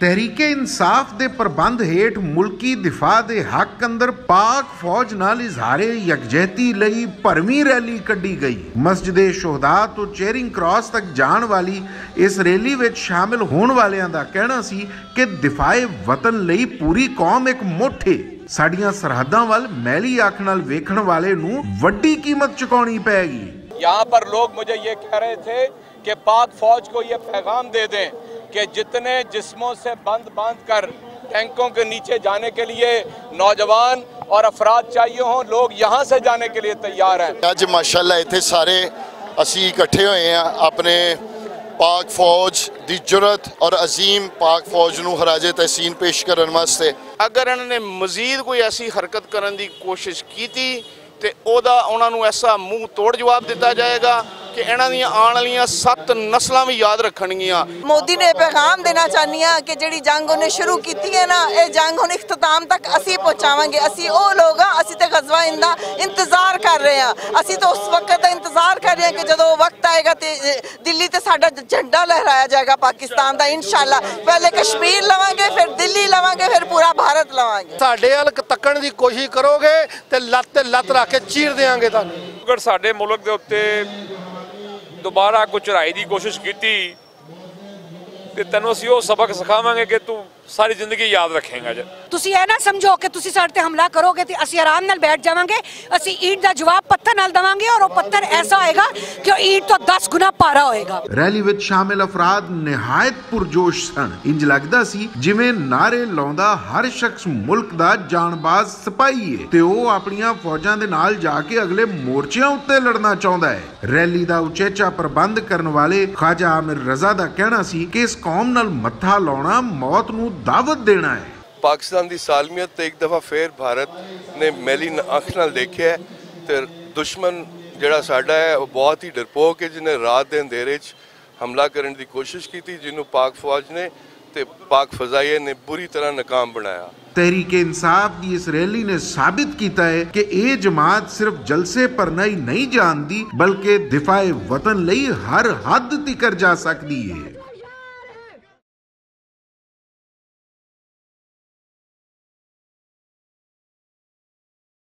तहरीके इंसाफ के प्रबंध हेठ मुल्की दिफा के हक अंदर पाक फौज नाल इजहारे यकजहती लई भरवीं रैली कड्ढी गई। मस्जिद शुहदा तो चेयरिंग क्रॉस तक जाण वाली इस रैली विच शामिल होने वालियां दा कहना सी कि दिफाए वतन लई पूरी कौम एक मुठ है। साडियां सरहदां वल मैली अख नाल वेखण वाले नूं वड्डी कीमत चुकाउणी पैगी। यहाँ पर लोग मुझे ये कह रहे थे कि पाक फौज को ये पैगाम दे दें कि जितने जिस्मों से बांध कर टैंकों के नीचे जाने के लिए नौजवान और अफराद चाहिए हों, लोग यहाँ से जाने के लिए तैयार हैं। अज माशाअल्लाह इत्थे सारे असी इकट्ठे हुए हैं अपने पाक फौज की जुरत और अजीम पाक फौज नूं खराजे तहसीन पेश करने वास्ते। अगर इन्होंने मजीद कोई ऐसी हरकत करने की कोशिश की तो ओदा उन्होंने ऐसा मुँह तोड़ जवाब दिता जाएगा कि इन्हां दी आने वाली 7 नस्लां भी याद रखणगियां। मोदी ने पैगाम देना चाहनी हाँ कि जिहड़ी जंग उन्हें शुरू की है ना, ये जंग हुण इख्तिताम तक असी पहुँचावांगे। असी वो लोग हाँ, असी तो गज़वा हिंद दा इंतजार कर रहे हैं। असी तो उस वक्त का इंतजार कर रहे हैं कि जो वक्त आएगा तो दिल्ली ते साडा झंडा लहराया जाएगा पाकिस्तान का इंशाअल्लाह। पहले कश्मीर लवांगे, फिर दिल्ली लवांगे, फिर पूरा भारत लवांगे। साडे अल तकण की कोशिश करोगे तो लत रख के चीर देंगे तुहानूं। अगर साडे मुल्क के उत्ते दोबारा कोई चढ़ाई की कोशिश की तो तेन असीं वो सबक सिखावांगे कि तू सारी जिंदगी याद रखेगा। तुसी ये ना समझो कि तुसी साडे ते हमला करोगे तो असीं आराम नाल बैठ जावांगे। असीं ईंट दा जवाब पत्थर नाल देवांगे और वो पत्थर ऐसा होएगा कि ईंट तो 10 गुना पारा होएगा। रैली विच शामिल अफराद निहायत पुरजोश सन। इंज लगदा सी जिवें नारे लाउंदा हर शख्स मुल्क दा जानबाज सिपाही है ते वो अपनियां फौजां दे नाल जाके अगले मोर्चियां उत्ते लड़ना चाहुंदा है। रैली दा उचेचा प्रबंध करने वाले ख्वाजा आमिर रजा दा कहना सी कि इस कौम नाल मत्था लाउणा मौत नूं दावत देना है। पाकिस्तान की सालमियत एक दफ़ा फिर भारत ने मैली अख नाल देखिया है तो दुश्मन जिहड़ा साडा है वो बहुत ही डरपोक है, जिन्हें रात के अंधेरे हमला करने की कोशिश की थी, जिन्होंने पाक फौज ने ते पाक फजाइया ने बुरी तरह नाकाम बनाया। तहरीके इंसाफ की इस रैली ने साबित किया है कि ये जमात सिर्फ जलसे पर नहीं जानती बल्कि दिफाए वतन लई हर हद तिकर जा सकती है।